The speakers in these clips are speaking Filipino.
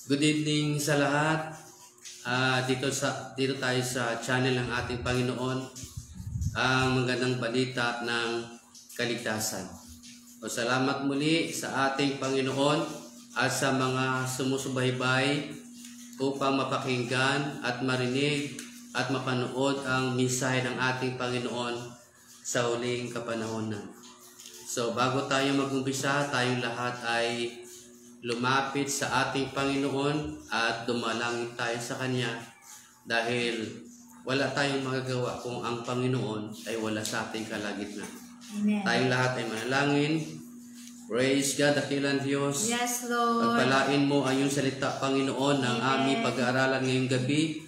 Good evening sa lahat. Dito tayo sa channel ng ating Panginoon, ang magandang balita ng kaligtasan. Salamat muli sa ating Panginoon at sa mga sumusubaybay upang mapakinggan at marinig at mapanood ang mensahe ng ating Panginoon sa huling kapanahonan. So bago tayo mag-umpisa, tayong lahat ay lumapit sa ating Panginoon at dumalangin tayo sa Kanya dahil wala tayong magagawa kung ang Panginoon ay wala sa ating kalagitnaan. Amen. Tayong lahat ay manalangin. Praise God, dakilang Diyos. Yes, Lord. Pagpalain mo ang iyong salita, Panginoon, ng aming pag-aaralan ngayong gabi.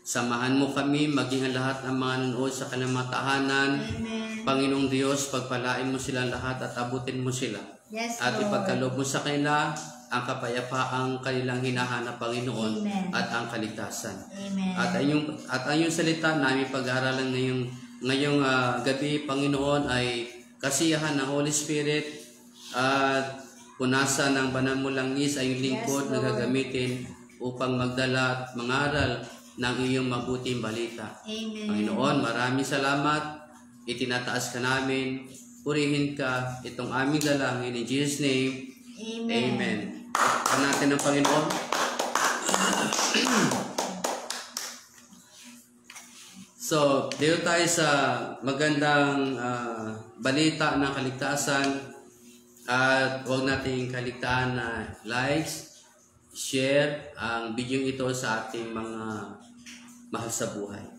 Samahan mo kami, maging ang lahat ng mga nanonood sa kanilang mga tahanan. Amen. Panginoong Diyos, pagpalain mo silang lahat at abutin mo sila. Yes, At Lord. ipagkaloob mo sa kanila ang kapayapaang kanilang hinahanap, Panginoon. Amen. At ang kaligtasan. Amen. At ang iyong salita namin pag-aaralan ngayong gabi, Panginoon, ay kasiyahan ng Holy Spirit at punasan ng banal mo langis ay yung lingkod na gagamitin upang magdala at mangaral ng iyong mabuting balita. Amen. Panginoon, maraming salamat. Itinataas ka namin. Purihin ka itong aming dalangin in Jesus' name. Amen. Amen. Pagpapalain natin ng Panginoon. So, dito tayo sa magandang balita ng kaligtasan. At huwag nating kaligtaan na likes, share ang video ito sa ating mga mahal sa buhay.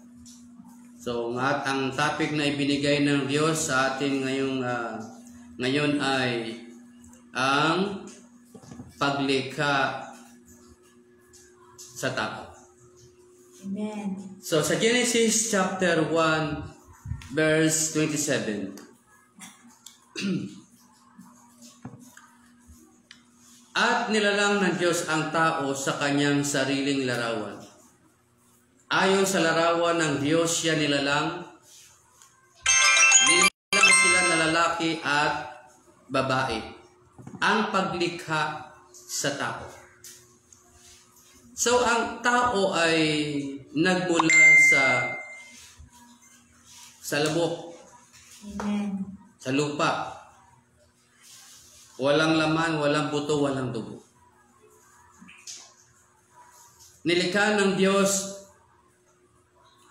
So, ang topic na ibinigay ng Diyos sa atin ngayon ay ang paglikha sa tao. Amen. So, sa Genesis chapter 1, verse 27. At nilalang ng Diyos ang tao sa kanyang sariling larawan. Ayon sa larawan ng Diyos siya nilalang. Nilalang sila na lalaki at babae. Ang paglikha sa tao. So, ang tao ay nagmula sa labok. Amen. Sa lupa. Walang laman, walang buto, walang dugo. Nilikha ng Diyos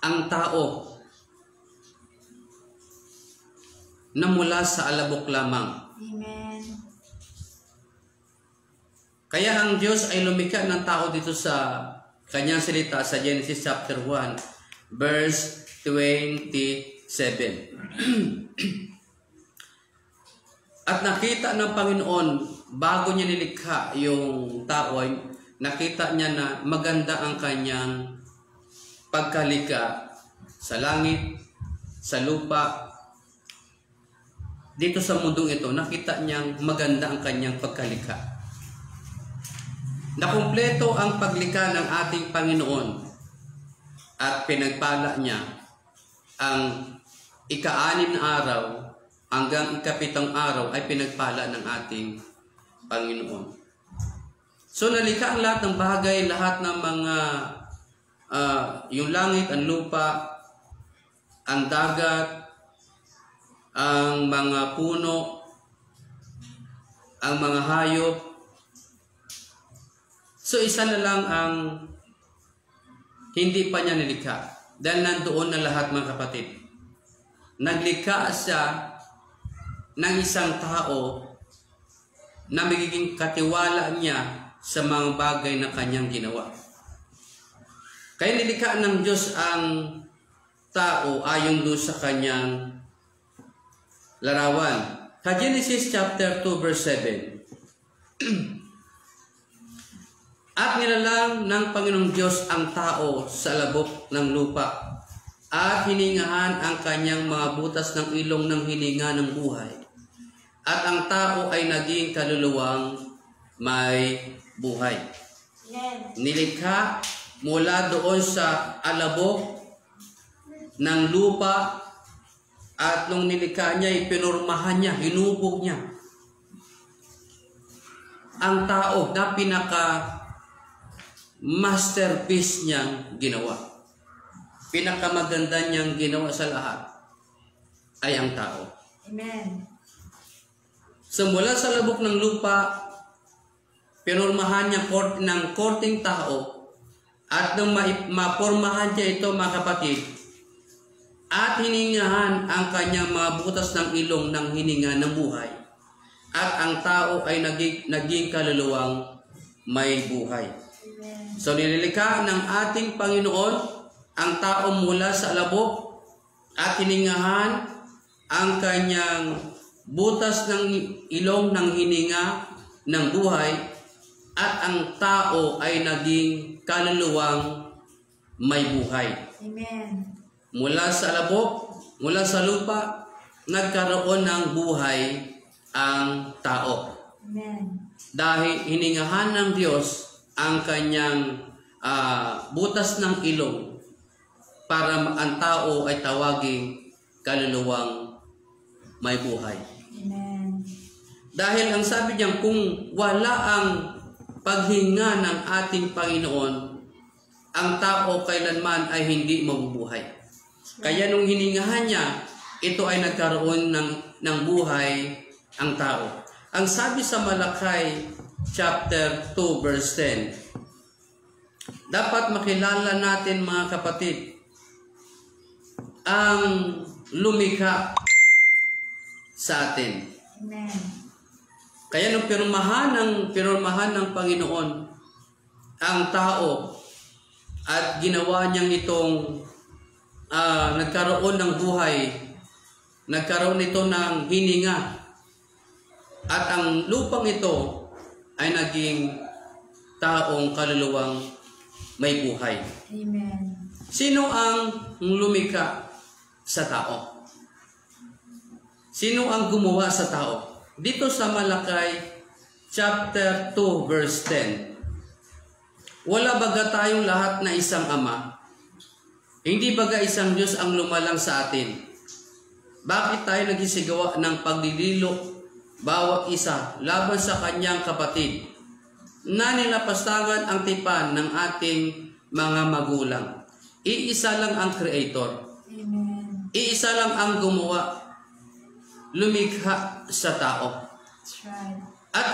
ang tao na mula sa alabok lamang. Amen. Kaya ang Diyos ay lumikha ng tao dito sa kanyang salita sa Genesis chapter 1, verse 27. At nakita ng Panginoon, bago niya nilikha yung tao, ay nakita niya na maganda ang kanyang pagkalika sa langit, sa lupa. Dito sa mundong ito, nakita niyang maganda ang kanyang pagkalika. Nakumpleto ang paglikha ng ating Panginoon at pinagpala niya ang ika-6 na araw hanggang ika-7 araw ay pinagpala ng ating Panginoon. So nalikha ang lahat ng bagay, lahat ng mga yung langit, ang lupa, ang dagat, ang mga puno, ang mga hayop. So isa na lang ang hindi pa niya nilikha. Dahil nandoon na lahat, mga kapatid. Naglikha siya ng isang tao na magiging katiwala niya sa mga bagay na kanyang ginawa. Kaya nilikha ng Diyos ang tao ayon doon sa kanyang larawan. Sa Genesis chapter 2 verse 7. At nilalang ng Panginoong Diyos ang tao sa labok ng lupa at hiningahan ang kanyang mga butas ng ilong ng hininga ng buhay. At ang tao ay naging kaluluwang may buhay. Nilikha mula doon sa alabok ng lupa at nung nilikha niya, ipinurmahan niya, hinubog niya ang tao na masterpiece niyang ginawa. Pinakamaganda niyang ginawa sa lahat ay ang tao. Amen. So mula sa labok ng lupa, pinurmahan niya ng korting tao at nang mapormahan niya ito, mga kapatid, at hiningahan ang kanyang mga butas ng ilong ng hininga ng buhay. At ang tao ay naging kaluluwang may buhay. Amen. So nililikha ng ating Panginoon ang tao mula sa labok at hiningahan ang kanyang butas ng ilong ng hininga ng buhay, at ang tao ay naging kaluluwang may buhay. Amen. Mula sa labok, mula sa lupa, nagkaroon ng buhay ang tao. Amen. Dahil hiningahan ng Diyos ang kanyang butas ng ilong para ang tao ay tawaging kaluluwang may buhay. Amen. Dahil ang sabi niya, kung wala ang paghinga ng ating Panginoon, ang tao kailanman ay hindi mabubuhay. Kaya nung hiningahan niya, ito ay nagkaroon ng buhay ang tao. Ang sabi sa Malakay chapter 2 verse 10, dapat makilala natin, mga kapatid, ang lumikha sa atin. Amen. Kaya nung pirmahan ng Panginoon ang tao at ginawa niyang itong nagkaroon ng buhay, nagkaroon ito ng hininga, at ang lupang ito ay naging taong kaluluwang may buhay. Amen. Sino ang lumikha sa tao? Sino ang gumawa sa tao? Dito sa Malakay chapter 2 verse 10, wala baga tayong lahat na isang ama? Hindi baga isang Diyos ang lumalang sa atin? Bakit tayo nagisigawa ng paglililo bawat isa laban sa kanyang kapatid, na nilapastangan ang tipan ng ating mga magulang? Iisa lang ang Creator. Amen. Iisa lang ang gumawa, lumikha sa tao. That's right. At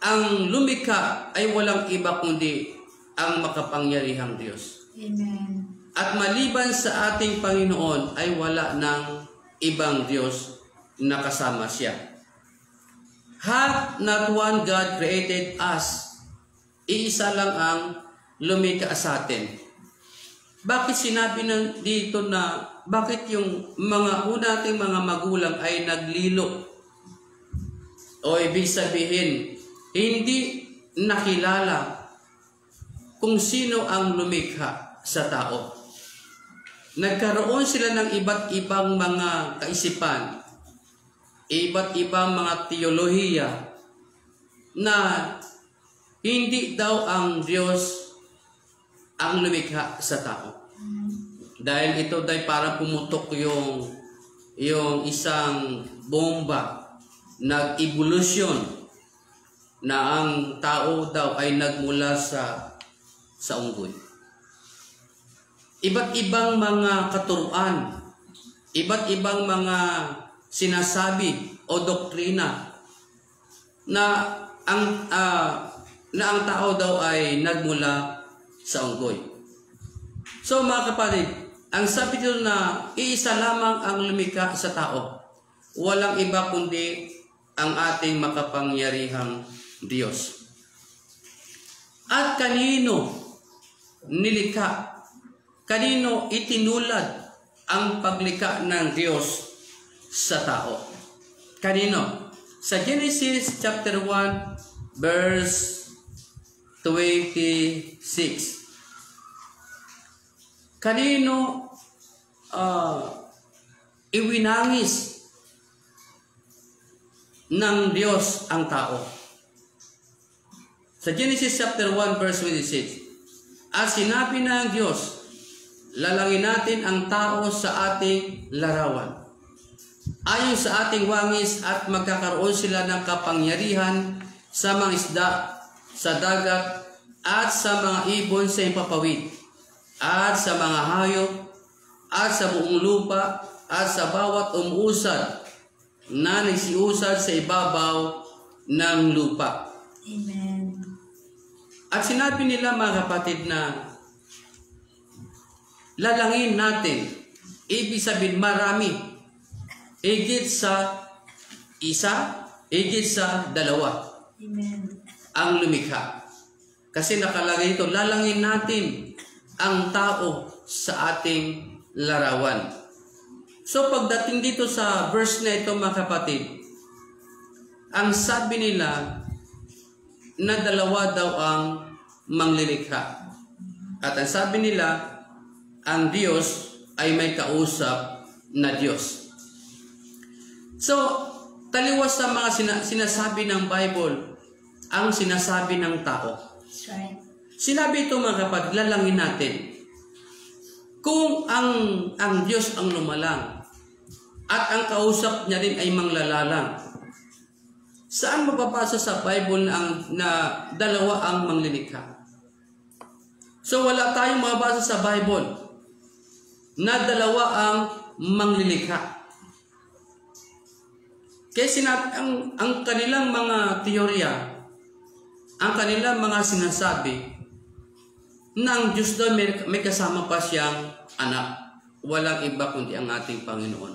ang lumikha ay walang iba kundi ang makapangyarihang Diyos. Amen. At maliban sa ating Panginoon ay wala ng ibang Diyos na kasama siya. Had not one God created us? Iisa lang ang lumikha sa atin. Bakit sinabi dito na bakit yung mga nating mga magulang ay naglilo? O ibig sabihin, hindi nakilala kung sino ang lumikha sa tao. Nagkaroon sila ng iba't ibang mga kaisipan, iba't ibang mga teolohiya, na hindi daw ang Diyos ang lumikha sa tao. Dahil ito ay parang pumutok yung isang bomba, nag-evolution, na ang tao daw ay nagmula sa unggoy. Iba't ibang mga katuruan, iba't ibang mga sinasabi o doktrina na ang tao daw ay nagmula sa unggoy. So mga kapatid, ang sabi dito na iisa lamang ang lumikha sa tao, walang iba kundi ang ating makapangyarihang Diyos. At kanino nilikha? Kanino itinulad ang paglikha ng Diyos sa tao? Kanino? Sa Genesis chapter 1 verse 26. Kanino iwinangis ng Diyos ang tao? Sa Genesis chapter 1 verse 26, at sinabi ng Diyos, lalangin natin ang tao sa ating larawan, ayon sa ating wangis, at magkakaroon sila ng kapangyarihan sa mga isda sa dagat, at sa mga ibon sa impapawid, at sa mga hayop, at sa buong lupa, at sa bawat umuusad na nagsiusad sa ibabaw ng lupa. Amen. At sinabi nila mga kapatid na lalangin natin. Ibig sabihin marami. Higit sa isa, higit sa dalawa. Amen. Ang lumikha. Kasi nakalagay ito, lalangin natin ang tao sa ating larawan. So pagdating dito sa verse na ito mga kapatid, ang sabi nila na dalawa daw ang manglilikha. At ang sabi nila, ang Diyos ay may kausap na Diyos. So, taliwas sa mga sinasabi ng Bible, ang sinasabi ng tao. That's right. Sinabi ito mga kapatid, lalangin natin. Kung ang Diyos ang lumalang at ang kausap niya rin ay manglalalang, saan mapapasa sa Bible na dalawa ang manglilikha? So wala tayong mabasa sa Bible na dalawa ang manglilikha. Kasi ang kanilang mga teorya, ang kanilang mga sinasabi, na ang Diyos daw may kasama pa siyang anak. Walang iba kundi ang ating Panginoon.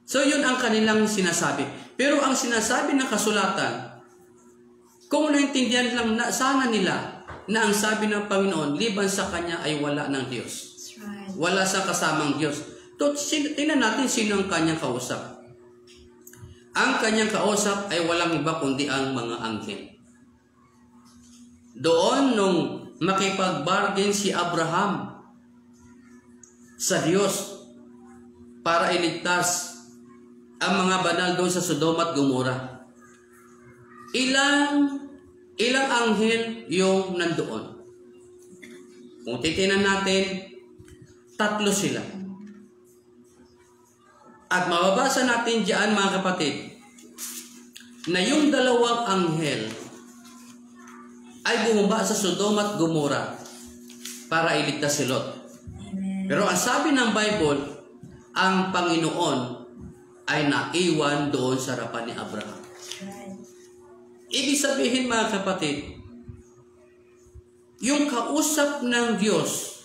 So yun ang kanilang sinasabi. Pero ang sinasabi ng kasulatan, kung naintindihan lang na sana nila na ang sabi ng Panginoon, liban sa Kanya ay wala ng Diyos. That's right. Wala sa kasamang Diyos. Tingnan natin sino ang Kanyang kausap. Ang Kanyang kausap ay walang iba kundi ang mga anghel. Doon nung makipag-bargain si Abraham sa Diyos para iligtas ang mga banal doon sa Sodoma at Gomora. Ilang anghel yung nandoon. Kung titinan natin, 3 sila. At mababasa natin diyan mga kapatid, na yung 2 anghel ay bumaba sa Sodoma at Gomora para iligtas si Lot. Amen. Pero ang sabi ng Bible, ang Panginoon ay naiwan doon sa harapan ni Abraham. That's right. Ibig sabihin mga kapatid, yung kausap ng Diyos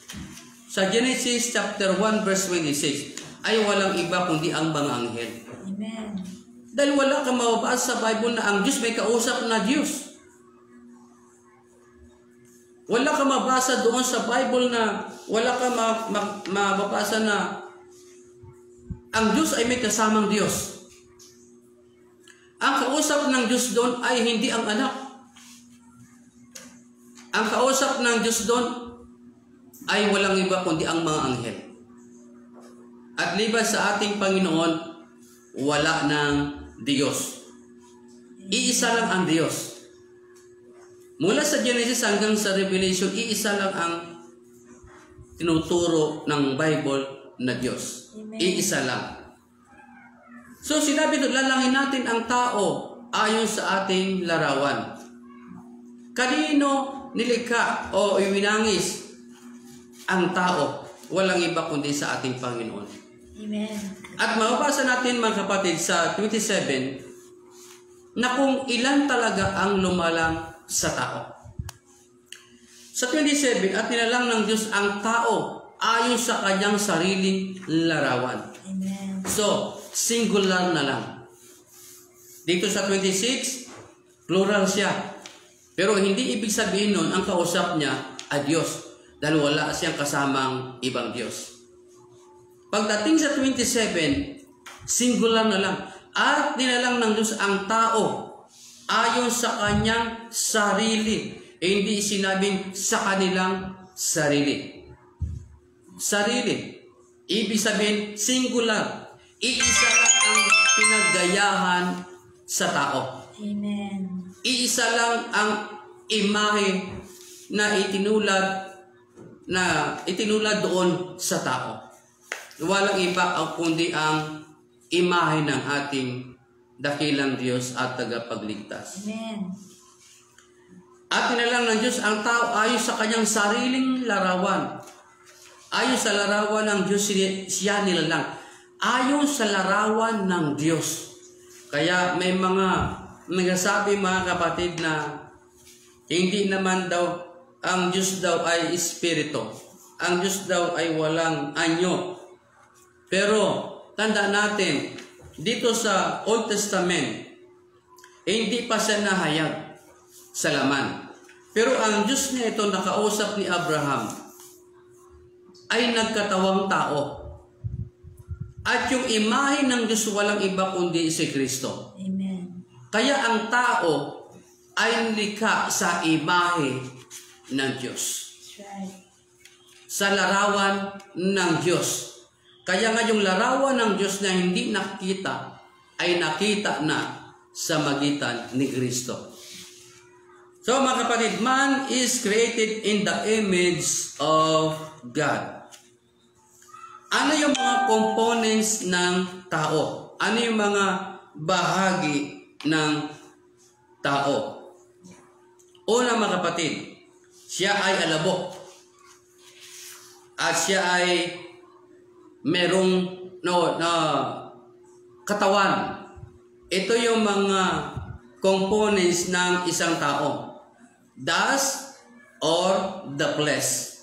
sa Genesis chapter 1 verse 26 ay walang iba kundi ang mga anghel. Amen. Dahil wala kang mababasa sa Bible na ang Diyos may kausap na Diyos. Wala kang mabasa doon sa Bible na wala kang mababasa na ang Diyos ay may kasamang Diyos. Ang kausap ng Diyos doon ay hindi ang anak. Ang kausap ng Diyos doon ay walang iba kundi ang mga anghel. At liban sa ating Panginoon, wala ng Diyos. Iisa lang ang Diyos. Mula sa Genesis hanggang sa Revelation, iisa lang ang tinuturo ng Bible na Diyos. Amen. Iisa lang. So sinabi doon, lalangin natin ang tao ayon sa ating larawan. Kanino nilikha o iwinangis ang tao? Walang iba kundi sa ating Panginoon. Amen. At mababasa natin mga kapatid sa 27 na kung ilan talaga ang lumalang sa tao. Sa 27, at nilalang ng Diyos ang tao ayon sa kanyang sariling larawan. Amen. So, singular na lang. Dito sa 26, plural siya. Pero hindi ibig sabihin nun ang kausap niya ay Diyos dahil wala siyang kasamang ibang Diyos. Pagdating sa 27, singular na lang. At nilalang ng Diyos ang tao ayon sa kanyang sarili. Hindi sinabing sa kanilang sarili. Sarili. Ibig sabihin, singular. Iisa lang ang pinaggayahan sa tao. Amen. Iisa lang ang imahe na itinulad doon sa tao. Walang iba kundi ang imahe ng ating dakilang Diyos at tagapagligtas. Amen. At nilalang ng Diyos ang tao ayon sa kanyang sariling larawan. Ayon sa larawan ng Diyos siya nilalang. Ayon sa larawan ng Diyos. Kaya may mga nagsasabi mga kapatid na hindi naman daw ang Diyos daw ay espiritu. Ang Diyos daw ay walang anyo. Pero tanda natin, dito sa Old Testament, hindi pa siya nahayag sa laman. Pero ang Diyos niya ito nakausap ni Abraham ay nagkatawang tao. At yung imahe ng Diyos walang iba kundi si Kristo. Amen. Kaya ang tao ay nilikha sa imahe ng Diyos. That's right. Sa larawan ng Diyos. Kaya nga yung larawan ng Diyos na hindi nakita ay nakita na sa magitan ni Kristo. So mga kapatid, man is created in the image of God. Ano yung mga components ng tao? Ano yung mga bahagi ng tao? Una mga kapatid, siya ay alabok. At siya ay merong katawan. Ito yung mga components ng isang tao. Dust or the flesh.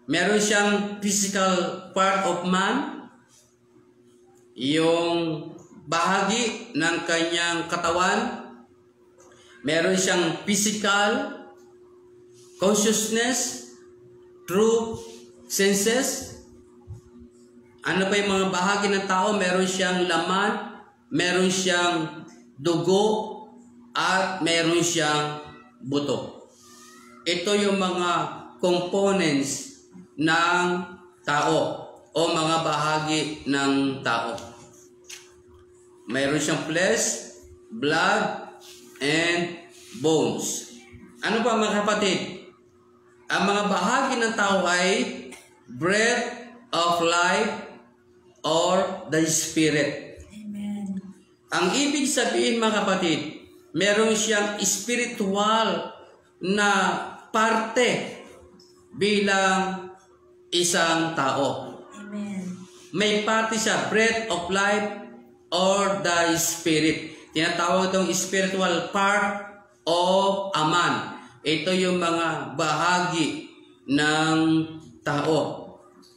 Meron siyang physical part of man. Yung bahagi ng kanyang katawan. Meron siyang physical consciousness, true senses. Ano pa yung mga bahagi ng tao? Meron siyang laman, meron siyang dugo, at meron siyang buto. Ito yung mga components ng tao o mga bahagi ng tao. Meron siyang flesh, blood, and bones. Ano ba mga kapatid? Ang mga bahagi ng tao ay breath of life or the spirit. Amen. Ang ibig sabihin mga kapatid, meron siyang spiritual na parte bilang isang tao. Amen. May parte siya, breath of life or the spirit. Tinatawag itong spiritual part of a man. Ito yung mga bahagi ng tao.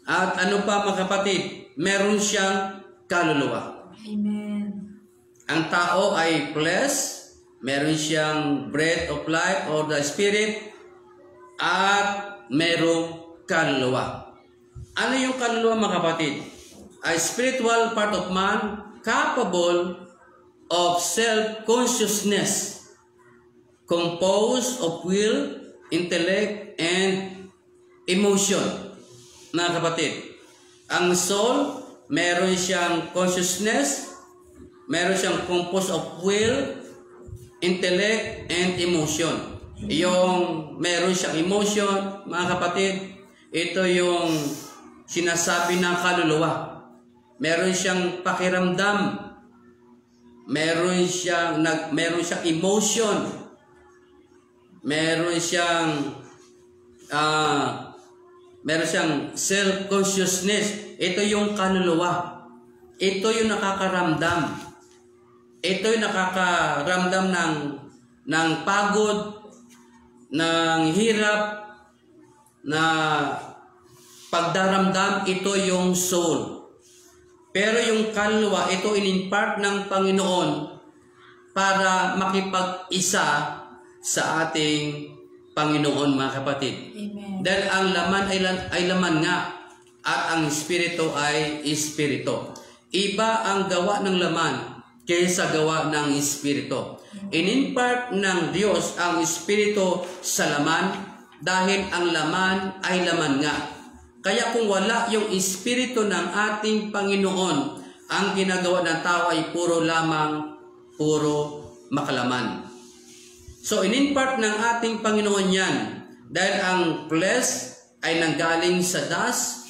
At ano pa mga kapatid? Meron siyang kaluluwa. Amen. Ang tao ay flesh, meron siyang breath of life or the spirit, at merong kaluluwa. Ano yung kaluluwa mga kapatid? A spiritual part of man capable of self-consciousness, composed of will, intellect, and emotion. Mga kapatid, ang soul, meron siyang consciousness, meron siyang composed of will, intellect, and emotion. Yung meron siyang emotion, mga kapatid, ito yung sinasabi ng kaluluwa. Meron siyang pakiramdam, meron siyang emotion, meron siyang self-consciousness. Ito yung kaluluwa. Ito yung nakakaramdam. Ito yung nakakaramdam ng pagod, ng hirap, na pagdaramdam. Ito yung soul. Pero yung kaluluwa, ito in-impart ng Panginoon para makipag-isa sa ating Panginoon, mga kapatid. Amen. Dahil ang laman ay laman nga, at ang espiritu ay espiritu. Iba ang gawa ng laman kaysa gawa ng espiritu. In-impart ng Diyos ang espiritu sa laman dahil ang laman ay laman nga. Kaya kung wala yung espiritu ng ating Panginoon, ang ginagawa ng tao ay puro makalaman. So, in-impart ng ating Panginoon yan dahil ang flesh ay nanggaling sa dust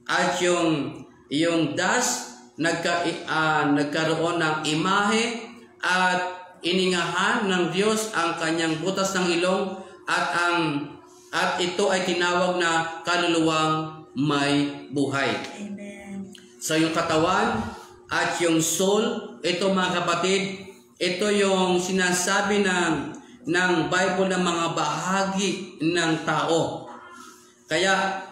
at yung dust nagkaroon ng imahe at iningahan ng Diyos ang kanyang butas ng ilong at ito ay tinawag na kaluluwang may buhay. Amen. So yung katawan at yung soul, ito mga kapatid, ito yung sinasabi ng Bible ng mga bahagi ng tao. Kaya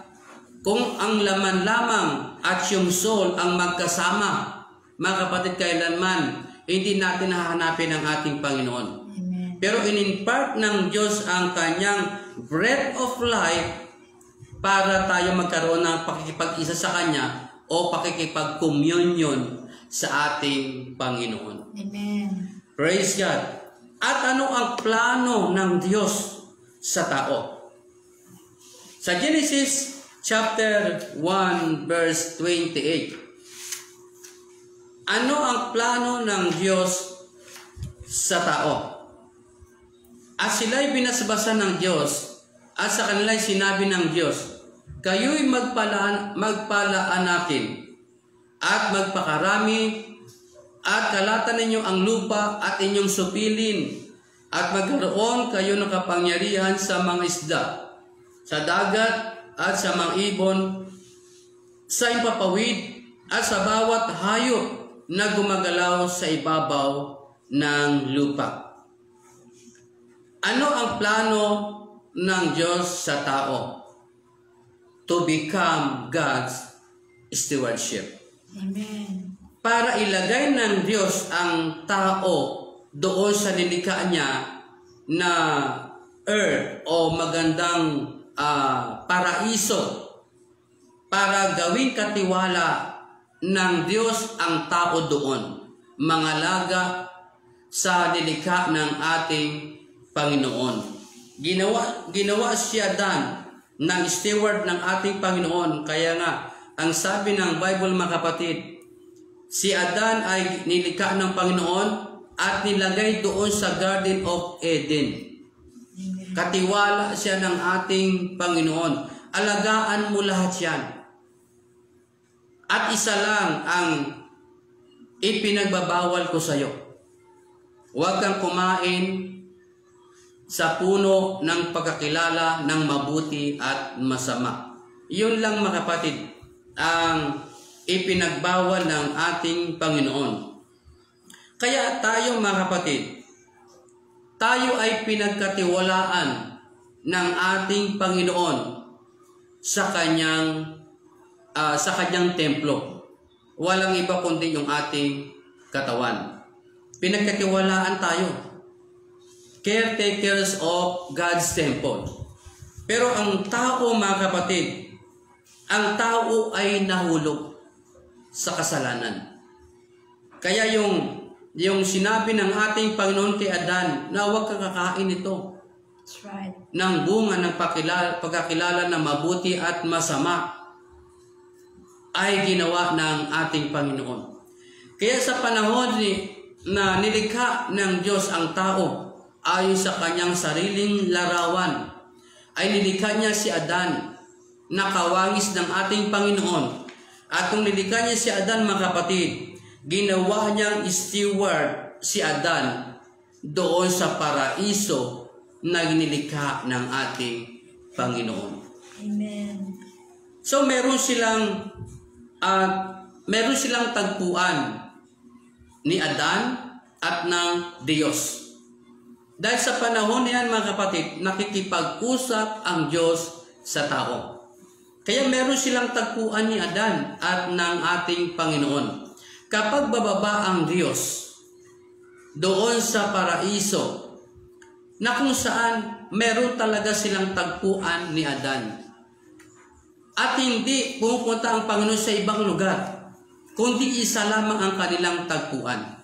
kung ang laman lamang at yung soul ang magkasama, mga kapatid, kailanman hindi natin hahanapin ang ating Panginoon. Amen. Pero in-impart ng Diyos ang kanyang breath of life para tayo magkaroon ng pakikipag-isa sa Kanya o pakikipag-communion sa ating Panginoon. Amen. Praise God. At ano ang plano ng Diyos sa tao? Sa Genesis chapter 1 verse 28. Ano ang plano ng Diyos sa tao? At sila'y binasbasa ng Diyos at sa kanila'y sinabi ng Diyos, kayo'y magpalaanakin at magpakarami at kalatan ninyo ang lupa at inyong supilin at magkaroon kayo ng kapangyarihan sa mga isda, sa dagat at sa mga ibon, sa impapawid at sa bawat hayop na gumagalaw sa ibabaw ng lupa. Ano ang plano ng Diyos sa tao? To become God's stewardship. Amen. Para ilagay ng Diyos ang tao doon sa nilikha niya na earth o magandang paraiso, para gawing katiwala ng Diyos ang tao doon, mangalaga sa nilikha ng ating Panginoon. Ginawa si Adan ng steward ng ating Panginoon. Kaya nga, ang sabi ng Bible mga kapatid, si Adan ay nilikha ng Panginoon at nilagay doon sa Garden of Eden. Katiwala siya ng ating Panginoon. Alagaan mo lahat yan. At isa lang ang ipinagbabawal ko sa iyo. Huwag kang kumain sa puno ng pagkakilala ng mabuti at masama. Yun lang mga kapatid ang ipinagbawal ng ating Panginoon. Kaya tayo mga kapatid, tayo ay pinagkatiwalaan ng ating Panginoon sa kanyang templo. Walang iba kundi yung ating katawan. Pinagkatiwalaan tayo. Caretakers of God's temple. Pero ang tao mga kapatid, ang tao ay nahulog sa kasalanan. Kaya yung sinabi ng ating Panginoon kay Adan na huwag kang kakain ito. That's right. Ng bunga ng pagkakilala na mabuti at masama ay ginawa ng ating Panginoon. Kaya sa panahon na nilikha ng Diyos ang tao ayon sa kanyang sariling larawan, ay nilikha niya si Adan na kawangis ng ating Panginoon. At kung nilikha niya si Adan mga kapatid, ginawa niyang steward si Adan doon sa paraiso na ginilikha ng ating Panginoon. Amen. So meron silang tagpuan ni Adan at ng Diyos. Dahil sa panahon niyan mga kapatid, nakikipag-usap ang Diyos sa tao. Kaya meron silang tagpuan ni Adan at ng ating Panginoon. Kapag bababa ang Diyos doon sa paraiso, na kung saan meron talaga silang tagpuan ni Adan. At hindi pumupunta ang Panginoon sa ibang lugar, kundi isa lamang ang kanilang tagpuan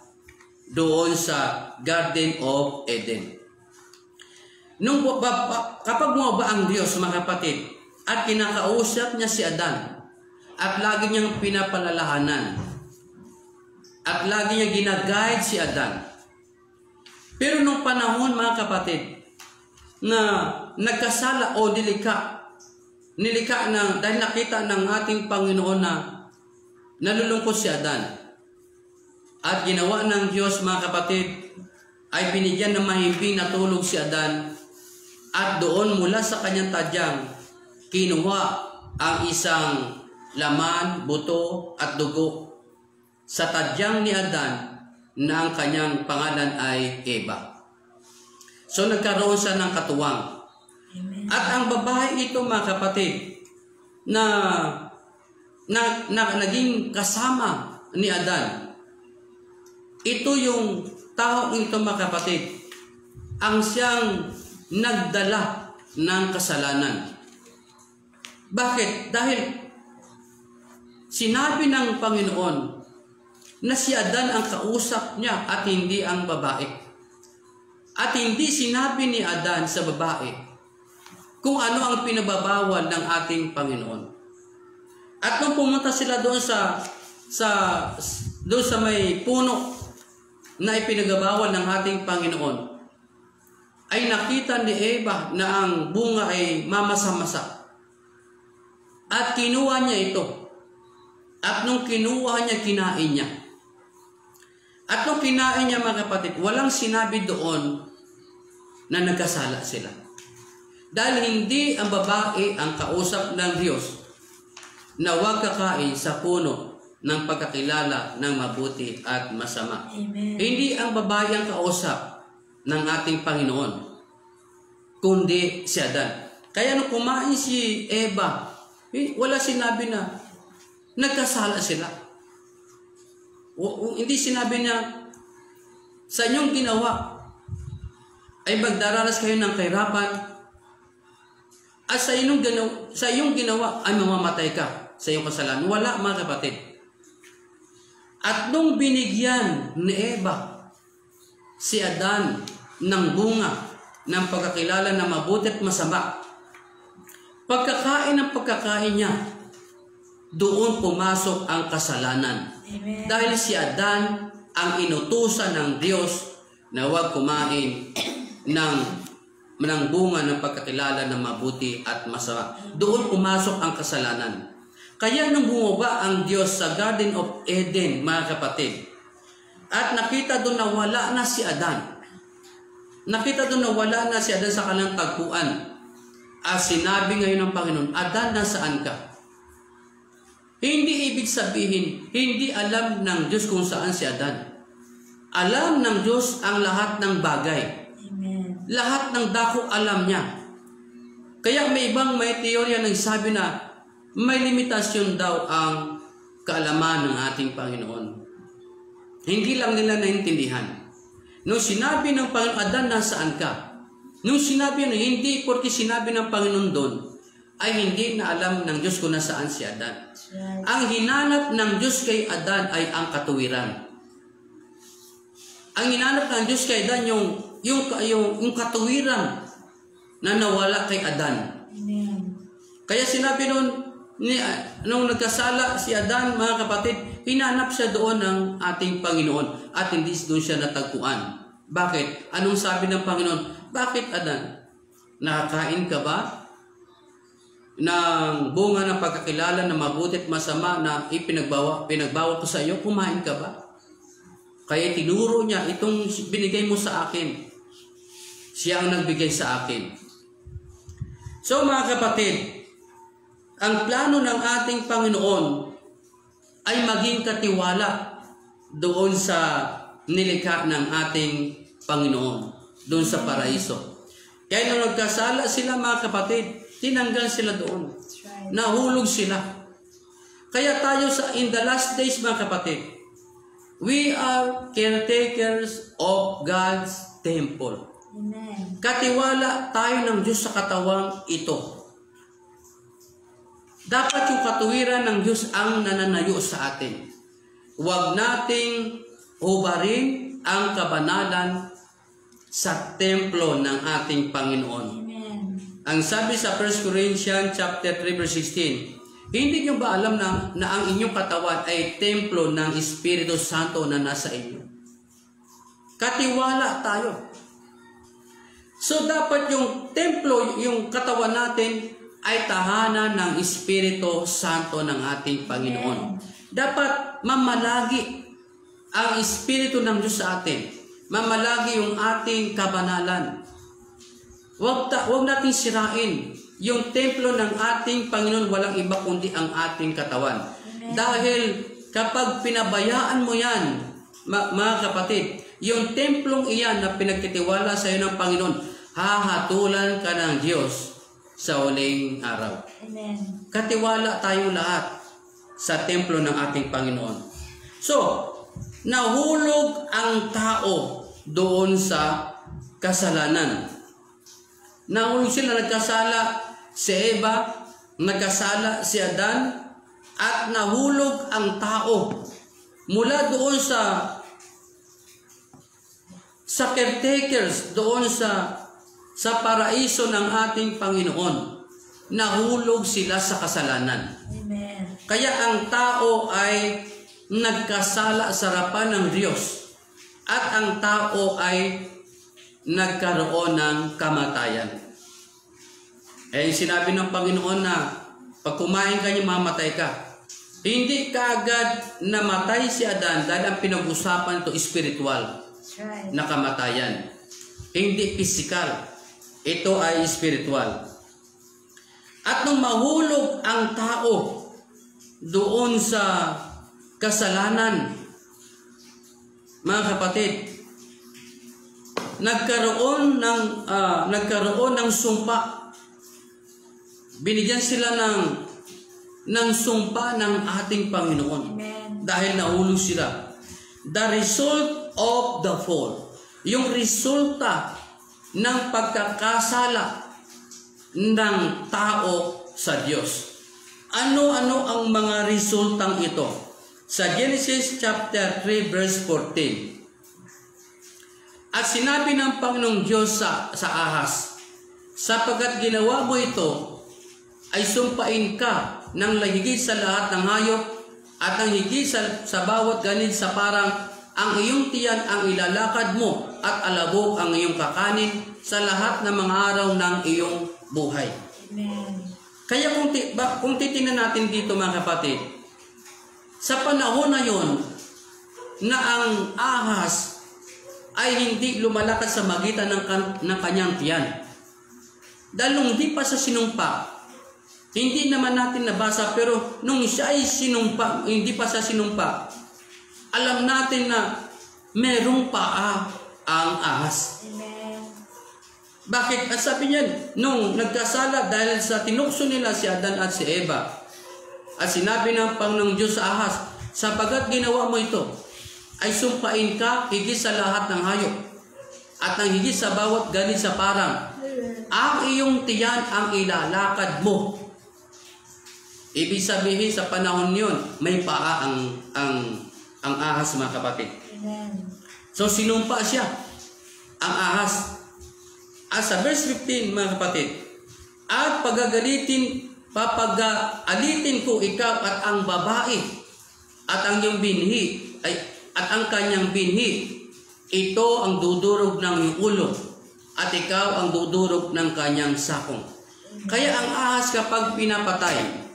doon sa Garden of Eden. Kapag bumaba ang Diyos mga kapatid, at kinakausap niya si Adan, at lagi niyang pinapalalahanan, at lagi niya ginaguide si Adan. Pero nung panahon mga kapatid na nagkasala o dahil nakita ng ating Panginoon na nalulungkot si Adan, at ginawa ng Diyos mga kapatid ay binigyan ng mahimbing na tulog si Adan at doon mula sa kanyang tadyang kinuha ang isang laman, buto at dugo sa tadyang ni Adan na ang kanyang pangalan ay Eva. So nagkaroon siya ng katuwang. Amen. At ang babae ito, mga kapatid, na naging kasama ni Adan, ito yung taong ito, mga kapatid, ang siyang nagdala ng kasalanan. Bakit? Dahil sinabi ng Panginoon na si Adan ang kausap niya at hindi ang babae. At hindi sinabi ni Adan sa babae kung ano ang pinababawal ng ating Panginoon. At nung pumunta sila doon doon sa may puno na ipinagabawal ng ating Panginoon, ay nakita ni Eva na ang bunga ay mamasa-masa. At kinuha niya ito. At nung kinuha niya, kinain niya. At nung kinain niya, mga kapatid, walang sinabi doon na nagkasala sila. Dahil hindi ang babae ang kausap ng Diyos na huwag kakain sa puno ng pagkakilala ng mabuti at masama. Amen. Hindi ang babae ang kausap ng ating Panginoon, kundi si Adan. Kaya nung kumain si Eva, wala sinabi na nagkasala sila. Hindi sinabi na sa inyong ginawa ay magdaranas kayo ng kahirapan at sa iyong ginawa ay mamamatay ka sa iyong kasalanan. Wala, mga kapatid. At nung binigyan ni Eva si Adan ng bunga ng pagkakilala na mabuti at masama, pagkakain niya, doon pumasok ang kasalanan. Amen. Dahil si Adan ang inutusan ng Diyos na huwag kumain ng bunga ng pagkakilala ng mabuti at masama. Doon pumasok ang kasalanan. Kaya nung bumaba ang Diyos sa Garden of Eden, mga kapatid, at nakita doon na wala na si Adan. Nakita doon na wala na si Adan sa kanilang tagpuan. At sinabi ngayon ng Panginoon, Adan, nasaan ka? Hindi ibig sabihin, hindi alam ng Diyos kung saan si Adan. Alam ng Diyos ang lahat ng bagay. Amen. Lahat ng dako alam niya. Kaya may teorya na sabi na may limitasyon daw ang kaalaman ng ating Panginoon. Hindi lang nila naintindihan. Nung sinabi ng Panginoon, Adan, nasaan ka? Nung sinabi, hindi porque sinabi ng Panginoon doon, ay hindi na alam ng Diyos kung nasaan si Adan. Right. Ang hinanap ng Diyos kay Adan ay ang katuwiran. Ang hinanap ng Diyos kay Adan yung katuwiran na nawala kay Adan. Amen. Kaya sinabi nung nagkasala si Adan, mga kapatid, hinanap siya doon ng ating Panginoon at hindi doon siya natagpuan. Bakit? Anong sabi ng Panginoon? Bakit, Adan? Nakakain ka ba ng bunga ng pagkakilala na mabuti at masama na pinagbawal ko sa iyo? Kumain ka ba? Kaya tinuro niya, itong binigay mo sa akin, siya ang nagbigay sa akin. So, mga kapatid, ang plano ng ating Panginoon ay maging katiwala doon sa nilikha ng ating Panginoon, doon sa paraiso. Kaya nung nagkasala sila, mga kapatid, tinanggal sila doon. That's right. Nahulog sila. Kaya tayo in the last days, mga kapatid, we are caretakers of God's temple. Amen. Katiwala tayo ng Diyos sa katawang ito. Dapat yung katuwiran ng Diyos ang nananayo sa atin. Huwag nating hubarin ang kabanalan sa templo ng ating Panginoon. Amen. Ang sabi sa 1 Corinthians chapter 3 verse 16, hindi nyo ba alam na ang inyong katawan ay templo ng Espiritu Santo na nasa inyo? Katiwala tayo. So dapat yung templo, yung katawan natin ay tahanan ng Espiritu Santo ng ating Panginoon. Dapat mamalagi ang Espiritu ng Diyos sa atin. mamalagi yung ating kabanalan. Huwag nating sirain yung templo ng ating Panginoon, walang iba kundi ang ating katawan. Amen. Dahil kapag pinabayaan mo yan, mga kapatid, yung templong iyan na pinagtitiwala sa iyo ng Panginoon, hahatulan ka ng Diyos sa huling araw. Amen. Katiwala tayong lahat sa templo ng ating Panginoon. So, nahulog ang tao doon sa kasalanan. Nahulog sila, nagkasala si Eva, nagkasala si Adan, at nahulog ang tao mula doon sa caretakers, doon sa paraiso ng ating Panginoon. Nahulog sila sa kasalanan. Amen. Kaya ang tao ay nagkasala sa harapan ng Diyos, at ang tao ay nagkaroon ng kamatayan. Eh, sinabi ng Panginoon na pag kumain ka niya, mamatay ka. Hindi kaagad namatay si Adan dahil ang pinag-usapan ito spiritual That's right. na kamatayan. Hindi physical. Ito ay spiritual. At nung mahulog ang tao doon sa kasalanan, mga kapatid, nagkaroon ng sumpa. Binigyan sila ng sumpa ng ating Panginoon. Amen. Dahil nahulog sila. The result of the fall. Yung resulta ng pagkakasala ng tao sa Diyos. Ano-ano ang mga resultang ito? Sa Genesis chapter 3 verse 14. At sinabi ng Panginoong Diyos sa Ahas, sapagkat ginawa mo ito, ay sumpain ka ng higit sa lahat ng hayop at ng higit sa bawat ganid sa parang ang iyong tiyan ang ilalakad mo at alabok ang iyong kakanin sa lahat ng mga araw ng iyong buhay. Amen. Kaya kung titingnan natin dito, mga kapatid, sa panahon na yon na ang ahas ay hindi lumalakad sa magitan ng kanyang tiyan. Dahil nung hindi pa sa sinumpa, hindi naman natin nabasa, pero nung siya ay sinumpa, hindi pa sa sinumpa, alam natin na merong paa ang ahas. Amen. Bakit? At sabi niya, nung nagkasala dahil sa tinukso nila si Adan at si Eva, at sinabi ng Panginoong Diyos sa ahas, sapagkat ginawa mo ito, ay sumpain ka higit sa lahat ng hayop, at ang higit sa bawat ganid sa parang, ang iyong tiyan ang ilalakad mo. Ibig sabihin sa panahon yun, may paa ang ahas, mga kapatid. Amen. So sinumpa siya, ang ahas. At sa verse 15, mga kapatid, at papag-alitin ko ikaw at ang babae at ang iyong binhi at ang kanyang binhi. Ito ang dudurog ng iyong ulo at ikaw ang dudurog ng kanyang sakong. Kaya ang ahas kapag pinapatay,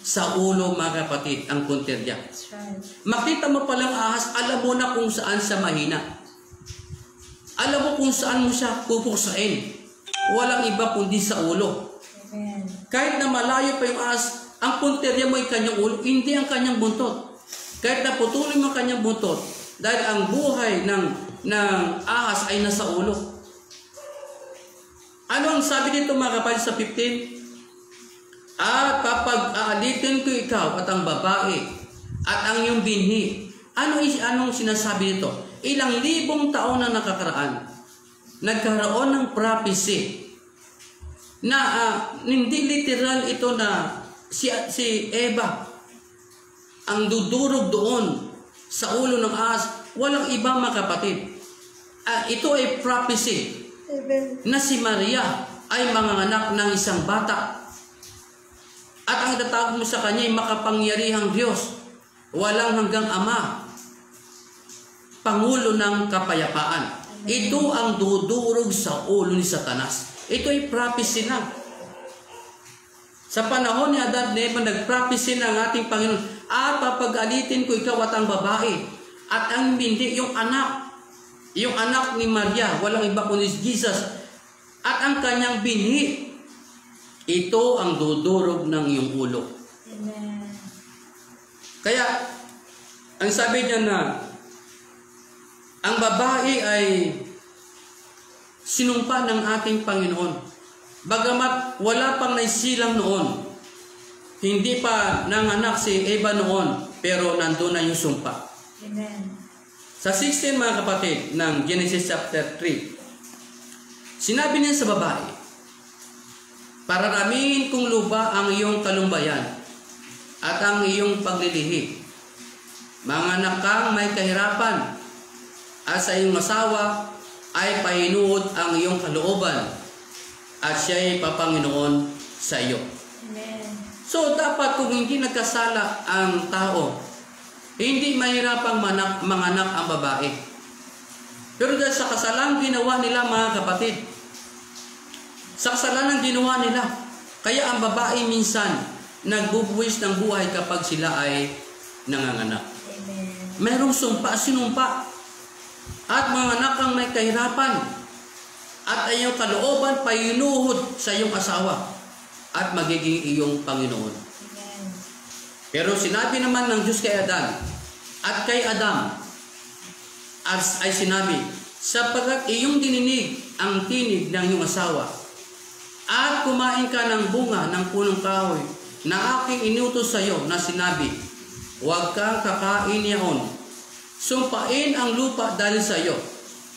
sa ulo, mga kapatid, ang punterya. That's right. Makita mo palang ahas, alam mo na kung saan siya mahina. Alam mo kung saan mo siya pupuksain. Walang iba kundi sa ulo. Amen. Kahit na malayo pa yung ahas, ang punterya mo ay kanyang ulo, hindi ang kanyang buntot. Kahit na putulin mo ang kanyang buntot, dahil ang buhay ng ahas ay nasa ulo. Ano ang sabi dito, mga kapatid, sa 15? At papag-aalitin ko ikaw at ang babae at ang iyong binhi. Anong sinasabi dito? Ilang libong taon na nakakaraan, nagkaroon ng prophecy na hindi literal ito na si Eva ang dudurog doon sa ulo ng ahas. Walang iba, mga kapatid. Ito ay prophecy. Amen. Na si Maria ay manganganak ng isang bata. At ang itatawag mo sa kanya ay makapangyarihang Diyos, walang hanggang Ama, Pangulo ng kapayapaan. Ito ang dudurog sa ulo ni Satanas. Ito ay prophecy na. Sa panahon ni Adan at Eva, nag-prophecy na ang ating Panginoon, at papag-alitin ko ikaw at ang babae, at ang hindi, yung anak, yung anak ni Maria, walang iba kundi Jesus, at ang kanyang binhi, ito ang dudurog ng iyong ulo. Amen. Kaya, ang sabi niya na, ang babae ay sinumpa ng ating Panginoon. Bagamat wala pang naisilang noon, hindi pa nanganak si Eva noon, pero nandun na yung sumpa. Amen. Sa 16 mga kapatid ng Genesis chapter 3, sinabi niya sa babae, "Pararamihin kong lupa ang iyong kalumbayan at ang iyong paglilihi. Manganak kang may kahirapan at sa iyong asawa ay pahinuod ang iyong kalooban at siya ay papanginoon sa iyo." Amen. So dapat kung hindi nagkasala ang tao, hindi mahirapang manganak ang babae. Pero dahil sa kasalanan ginawa nila mga kapatid, sa kasalanan ginawa nila, kaya ang babae minsan nagbubuwis ng buhay kapag sila ay nanganganak. Amen. Merong sinumpa, at manganak ang may kahirapan, at iyong kalooban painuhod sa iyong asawa, at magiging iyong Panginoon. Amen. Pero sinabi naman ng Diyos kay Adan, at kay Adam, ay sinabi, sapagkat iyong dininig ang tinig ng iyong asawa, at kumain ka ng bunga ng punong kahoy na aking inutos sa iyo na sinabi, huwag kang kakain yaon. Sumpain ang lupa dahil sa iyo.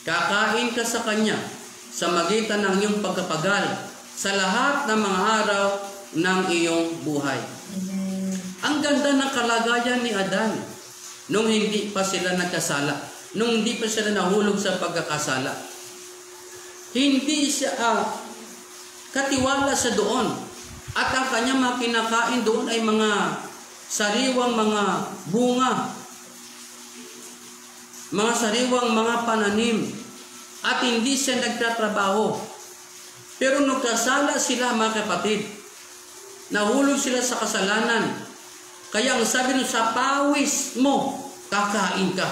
Kakain ka sa kanya sa magitan ng iyong pagkapagal sa lahat ng mga araw ng iyong buhay. Amen. Ang ganda ng kalagayan ni Adan nung hindi pa sila nagkasala, nung hindi pa sila nahulog sa pagkakasala. Hindi siya katiwala sa doon. At ang kanyang mga kinakain doon ay mga sariwang mga bunga, mga sariwang mga pananim, at hindi siya nagtatrabaho. Pero nagkasala sila mga kapatid, nahulog sila sa kasalanan. Kaya ang sabi nun, sa pawis mo kakain ka.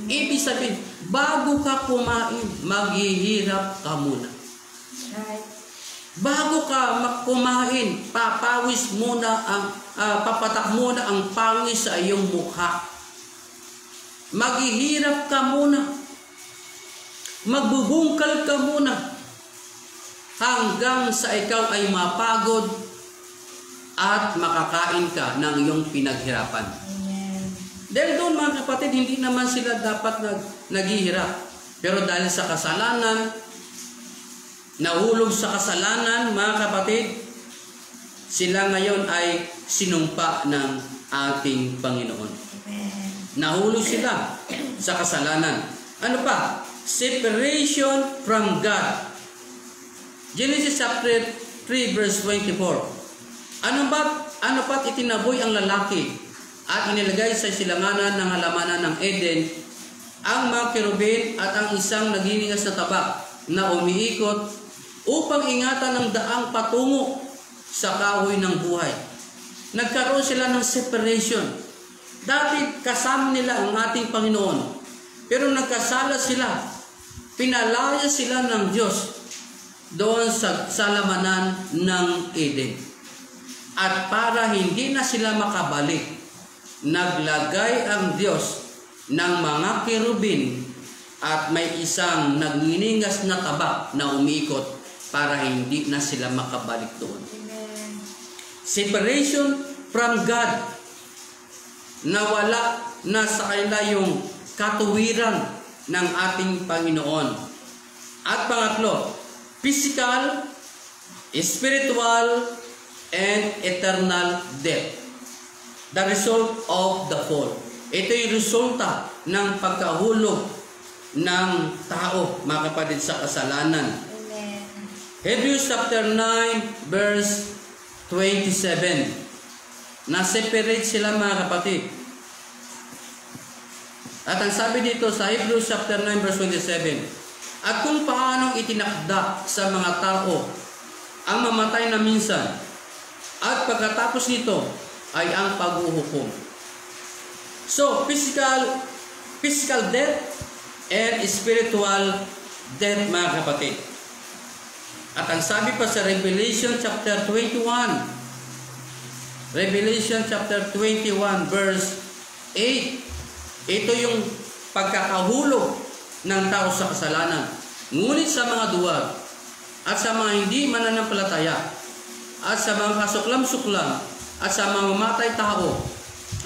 Ibig sabihin, bago ka kumain, maghihirap ka muna. Right. Bago ka kumain, papawis muna papatak muna ang pawis sa iyong mukha. Maghihirap ka muna. Magbubungkal ka muna. Hanggang sa ikaw ay mapagod at makakain ka ng iyong pinaghirapan. Amen. Dahil doon mga kapatid, hindi naman sila dapat naghihirap. Pero dahil sa kasalanan, nahulog sa kasalanan mga kapatid, sila ngayon ay sinumpa ng ating Panginoon. Amen. Nahulog sila sa kasalanan. Ano pa? Separation from God. Genesis chapter 3 verse 24. Ano ba't itinaboy ang lalaki at inilagay sa silanganan ng halamanan ng Eden ang mga kerubin at ang isang nagliligas na tabak na umiikot upang ingatan ng daang patungo sa kahoy ng buhay. Nagkaroon sila ng separation. Dati kasama nila ang ating Panginoon, pero nagkasala sila. Pinalaya sila ng Diyos doon sa halamanan ng Eden. At para hindi na sila makabalik, naglagay ang Diyos ng mga kerubin at may isang nagniningas na tabak na umiikot para hindi na sila makabalik doon. Amen. Separation from God. Nawala na sa kanila yung katuwiran ng ating Panginoon. At pangatlo, physical, spiritual, and eternal death. The result of the fall. Ito yung resulta ng pagkahulog ng tao, mga kapatid, sa kasalanan. Amen. Hebrews chapter 9 verse 27. Na-separate sila mga kapatid. At ang sabi dito sa Hebrews chapter 9 verse 27, at kung paanong itinakda sa mga tao ang mamatay na minsan, at pagkatapos nito ay ang paghuhukom. So, physical death, and spiritual death, mga kapatid. At ang sabi pa sa Revelation chapter 21, Revelation chapter 21 verse 8, ito yung pagkakahulog ng tao sa kasalanan. Ngunit sa mga duwag at sa mga hindi mananampalataya at sa mga kasuklam-suklam at sa mga mamatay tao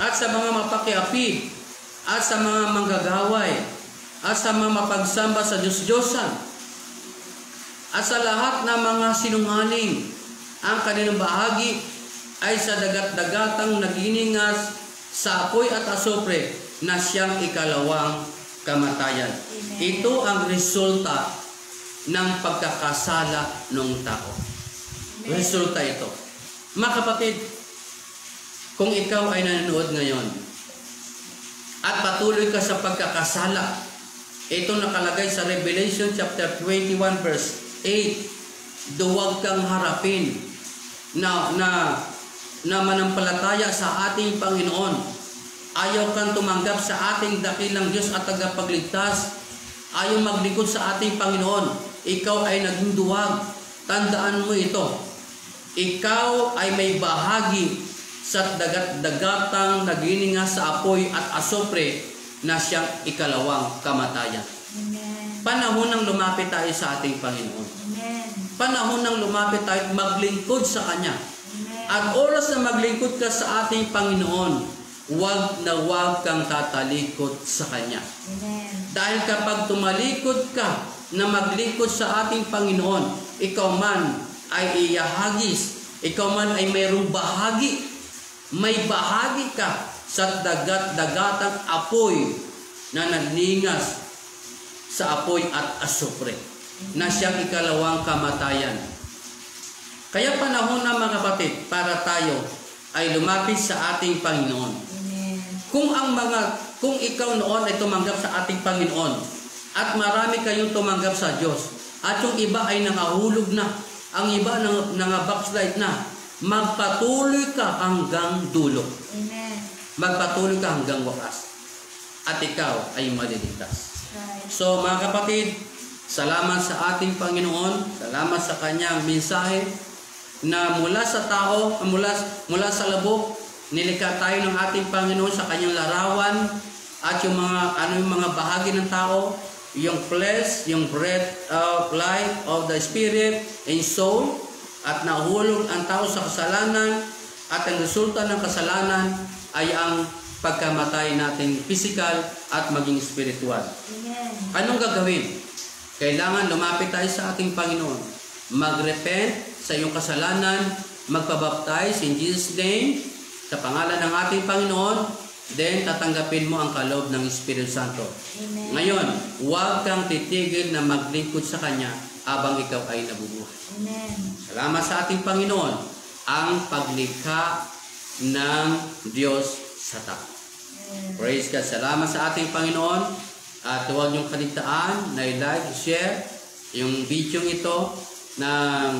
at sa mga mapakiapid at sa mga manggagaway at sa mga mapagsamba sa Diyos-Diyosan at sa lahat ng mga sinungaling, ang kanilang bahagi ay sa dagat-dagatang naginingas sa apoy at asupre na siyang ikalawang kamatayan. Amen. Ito ang resulta ng pagkakasala ng tao. Amen. Resulta ito. Mga kapatid, kung ikaw ay nanonood ngayon at patuloy ka sa pagkakasala, ito nakalagay sa Revelation chapter 21 verse 8, duwag kang harapin na manampalataya sa ating Panginoon. Ayaw kang tumanggap sa ating dakilang Diyos at tagapagligtas. Ayaw maglingkod sa ating Panginoon. Ikaw ay naging duwag. Tandaan mo ito. Ikaw ay may bahagi sa dagat-dagatang naginingas sa apoy at asupre na siyang ikalawang kamatayan. Amen. Panahon ng lumapit tayo sa ating Panginoon. Amen. Panahon ng lumapit tayo at maglingkod sa Kanya. Amen. At oras na maglingkod ka sa ating Panginoon, huwag na huwag kang tatalikod sa Kanya. Amen. Dahil kapag tumalikod ka na maglingkod sa ating Panginoon, ikaw man ay iyahagis, ikaw man ay mayroong bahagi, may bahagi ka sa dagat-dagatang apoy na nagningas sa apoy at asupre na siyang ikalawang kamatayan. Kaya panahon na mga kapatid para tayo ay lumapit sa ating Panginoon. Amen. Kung ikaw noon ay tumanggap sa ating Panginoon at marami kayong tumanggap sa Diyos at yung iba ay nangahulog na, ang iba backslide na, magpatuloy ka hanggang dulo. Amen. Magpatuloy ka hanggang wakas. At ikaw ay maliligtas. Right. So mga kapatid, salamat sa ating Panginoon, salamat sa kanyang mensahe na mula sa tao, mula sa labok, nilikha tayo ng ating Panginoon sa kanyang larawan at yung mga bahagi ng tao, yung flesh, yung breath of life of the spirit and soul, at nahulog ang tao sa kasalanan at ang resulta ng kasalanan ay ang pagkamatay nating physical at maging spiritual. Amen. Anong gagawin? Kailangan lumapit tayo sa ating Panginoon. Mag-repent sa iyong kasalanan, magpabaptize in Jesus' name, sa pangalan ng ating Panginoon, then tatanggapin mo ang kaloob ng Espiritu Santo. Amen. Ngayon, huwag kang titigil na maglingkod sa Kanya habang ikaw ay nabubuhay. Amen. Salamat sa ating Panginoon, ang paglikha ng Diyos sa tao. Amen. Praise God. Salamat sa ating Panginoon. At huwag niyong kaligtaan na i-like, share yung video ito ng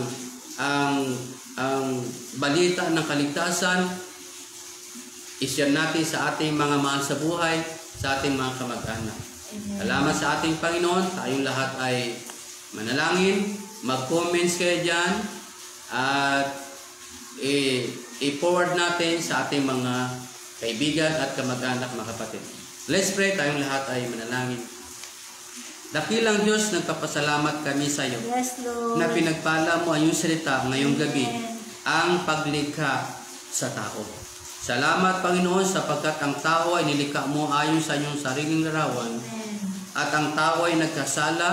ang balita ng kaligtasan. I-share natin sa ating mga mahal sa buhay, sa ating mga kamag-anak. Salamat sa ating Panginoon. Tayong lahat ay manalangin. Mag-comments kayo dyan. At i-forward natin sa ating mga kaibigan at kamag-anak, mga kapatid. Let's pray. Tayong lahat ay manalangin. Dakilang Diyos, nagpapasalamat kami sa iyo. Yes, Lord. Na pinagpala mo ang iyong salita ngayong gabi, Amen. ang paglikha sa tao. Salamat, Panginoon, sapagkat ang tao ay nilikha mo ayon sa iyong sariling larawan. Amen. At ang tao ay nagkasala,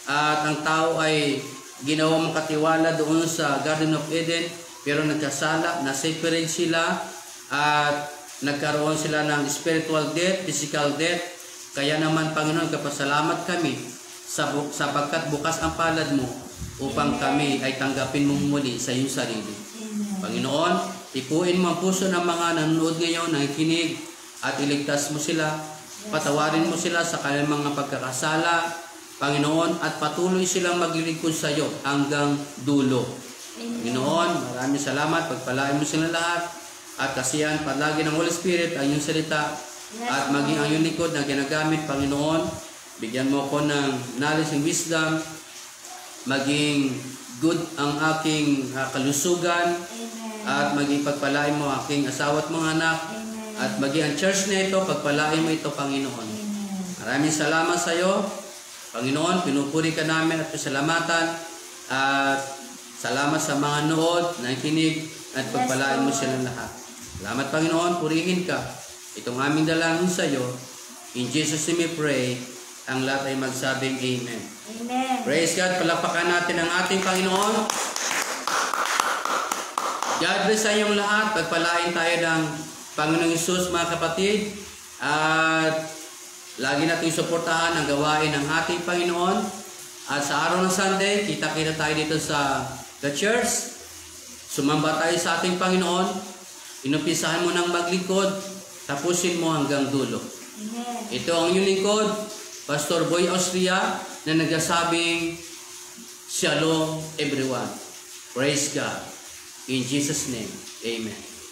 at ang tao ay ginawa mong katiwala doon sa Garden of Eden, pero nagkasala, na-separate sila, at nagkaroon sila ng spiritual death, physical death. Kaya naman, Panginoon, kapasalamat kami sapagkat bukas ang palad mo upang kami ay tanggapin mo muli sa iyong sarili. Amen. Panginoon, ipuin mo ang puso ng mga nanonood ngayon, nakikinig, at iligtas mo sila. Patawarin mo sila sa kanilang mga pagkakasala, Panginoon, at patuloy silang maglilingkod sa iyo hanggang dulo. Amen. Panginoon, maraming salamat. Pagpalain mo sila lahat. At kasihan palagi ng Holy Spirit ang iyong salita at maging ang iyong likod na ginagamit, Panginoon, Bigyan mo ko ng knowledge and wisdom. Maging good ang aking kalusugan. Amen. At maging pagpalain mo aking asawa at mga anak. Amen. At maging ang church na ito, pagpalain mo ito, Panginoon. Amen. Maraming salamat sa iyo, Panginoon. Pinupuri ka namin at pasalamatan. At salamat sa mga nood, nakikinig, at pagpalain mo silang lahat. Salamat, Panginoon. Purihin ka. Itong aming dalangin sa iyo. In Jesus' name we pray. Ang lahat ay magsabing Amen. Amen. Praise God. Palakpakan natin ang ating Panginoon. God bless sa inyong lahat. Pagpalain tayo ng Panginoong Hesus, mga kapatid. At lagi natin suportahan ang gawain ng ating Panginoon. At sa araw ng Sunday, kita-kita tayo dito sa the church. Sumamba tayo sa ating Panginoon. Inumpisahan mo ng maglingkod. Tapusin mo hanggang dulo. Amen. Ito ang inyong lingkod, Pastor Boy Austria, na nagsasabing, Shalom everyone. Praise God. In Jesus' name, Amen.